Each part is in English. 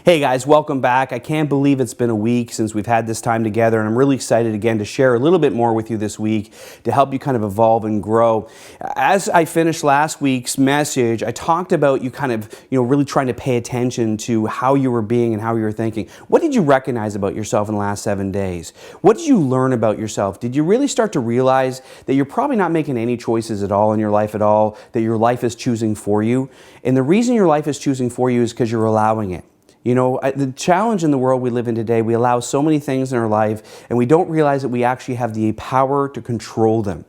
Hey guys, welcome back. I can't believe it's been a week since we've had this time together, and I'm really excited again to share a little bit more with you this week to help you kind of evolve and grow. As I finished last week's message, I talked about you kind of, really trying to pay attention to how you were being and how you were thinking. What did you recognize about yourself in the last 7 days? What did you learn about yourself? Did you really start to realize that you're probably not making any choices at all in your life at all, that your life is choosing for you? And the reason your life is choosing for you is because you're allowing it. The challenge in the world we live in today, we allow so many things in our life and we don't realize that we actually have the power to control them.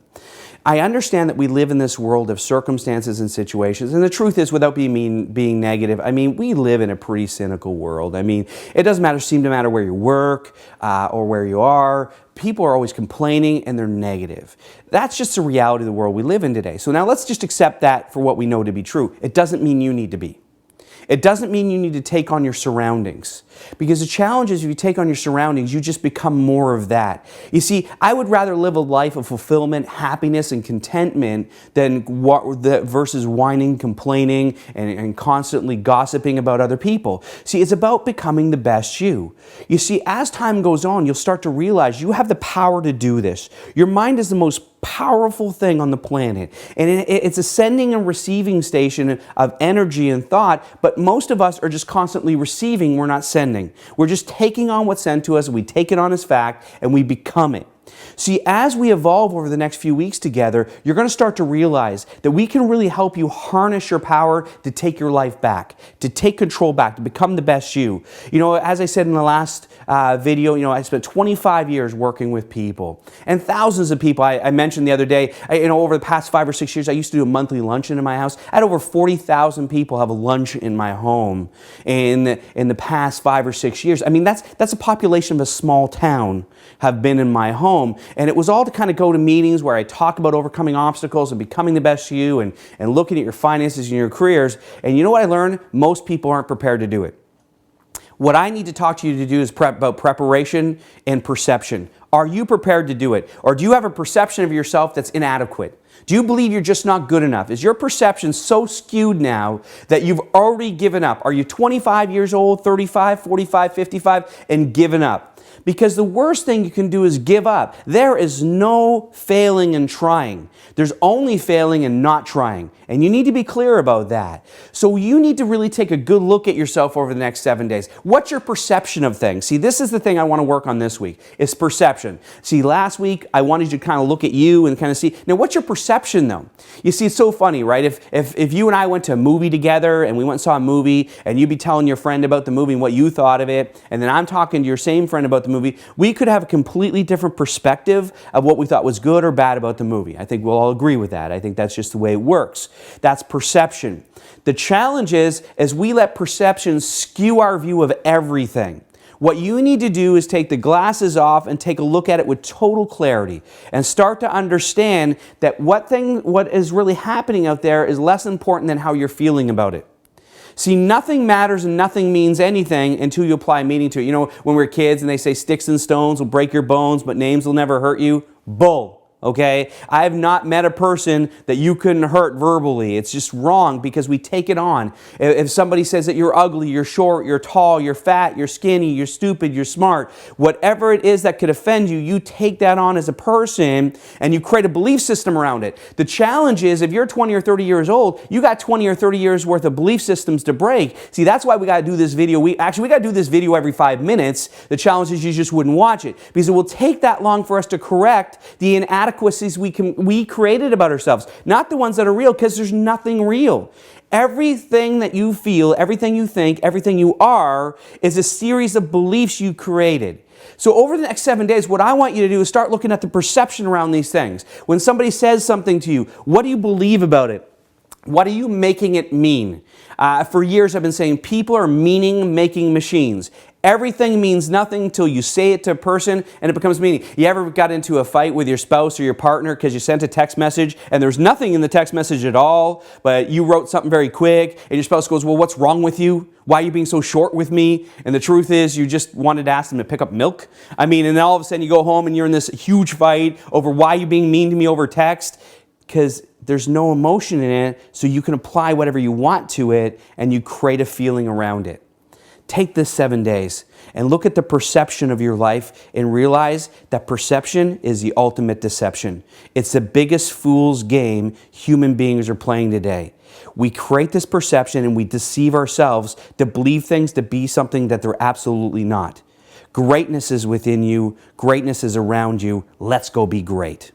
I understand that we live in this world of circumstances and situations, and the truth is, without being negative, we live in a pretty cynical world. It doesn't seem to matter where you work or where you are. People are always complaining and they're negative. That's just the reality of the world we live in today. So now let's just accept that for what we know to be true. It doesn't mean you need to be. It doesn't mean you need to take on your surroundings, because the challenge is if you take on your surroundings, you just become more of that. You see, I would rather live a life of fulfillment, happiness, and contentment versus whining, complaining, and constantly gossiping about other people. See, it's about becoming the best you. You see, as time goes on, you'll start to realize you have the power to do this. Your mind is the most powerful thing on the planet, and it's a sending and receiving station of energy and thought, but most of us are just constantly receiving, we're not sending. We're just taking on what's sent to us, we take it on as fact, and we become it. See, as we evolve over the next few weeks together, you're going to start to realize that we can really help you harness your power to take your life back, to take control back, to become the best you. As I said in the last video, I spent 25 years working with people and thousands of people. I mentioned the other day, over the past 5 or 6 years, I used to do a monthly luncheon in my house. I had over 40,000 people have a lunch in my home in the past 5 or 6 years. That's a population of a small town have been in my home. And it was all to kind of go to meetings where I talk about overcoming obstacles and becoming the best you and looking at your finances and your careers. And you know what I learned? Most people aren't prepared to do it. What I need to talk to you to do is about preparation and perception. Are you prepared to do it? Or do you have a perception of yourself that's inadequate? Do you believe you're just not good enough? Is your perception so skewed now that you've already given up? Are you 25 years old, 35, 45, 55, and given up? Because the worst thing you can do is give up. There is no failing in trying. There's only failing in not trying. And you need to be clear about that. So you need to really take a good look at yourself over the next 7 days. What's your perception of things? See, this is the thing I want to work on this week, is perception. See, last week, I wanted you to kind of look at you and kind of see, now what's your perception though? You see, it's so funny, right? If you and I went to a movie together and we went and saw a movie and you'd be telling your friend about the movie and what you thought of it, and then I'm talking to your same friend about the movie, we could have a completely different perspective of what we thought was good or bad about the movie. I think we'll all agree with that. I think that's just the way it works. That's perception. The challenge is, as we let perception skew our view of everything, what you need to do is take the glasses off and take a look at it with total clarity and start to understand that what is really happening out there is less important than how you're feeling about it. See, nothing matters and nothing means anything until you apply meaning to it. When we're kids and they say sticks and stones will break your bones, but names will never hurt you. Bull. Okay? I have not met a person that you couldn't hurt verbally. It's just wrong because we take it on. If somebody says that you're ugly, you're short, you're tall, you're fat, you're skinny, you're stupid, you're smart, whatever it is that could offend you, you take that on as a person and you create a belief system around it. The challenge is if you're 20 or 30 years old, you got 20 or 30 years worth of belief systems to break. See, that's why we got to do this video. We got to do this video every 5 minutes. The challenge is you just wouldn't watch it because it will take that long for us to correct the inadequacies we created about ourselves, not the ones that are real, because there's nothing real. Everything that you feel, everything you think, everything you are is a series of beliefs you created. So over the next 7 days, what I want you to do is start looking at the perception around these things. When somebody says something to you, what do you believe about it? What are you making it mean? For years I've been saying people are meaning-making machines. Everything means nothing until you say it to a person and it becomes meaning. You ever got into a fight with your spouse or your partner because you sent a text message and there's nothing in the text message at all, but you wrote something very quick and your spouse goes, well, what's wrong with you? Why are you being so short with me? And the truth is you just wanted to ask them to pick up milk. And then all of a sudden you go home and you're in this huge fight over why you're being mean to me over text. Because there's no emotion in it, so you can apply whatever you want to it and you create a feeling around it. Take this 7 days and look at the perception of your life and realize that perception is the ultimate deception. It's the biggest fool's game human beings are playing today. We create this perception and we deceive ourselves to believe things to be something that they're absolutely not. Greatness is within you. Greatness is around you. Let's go be great.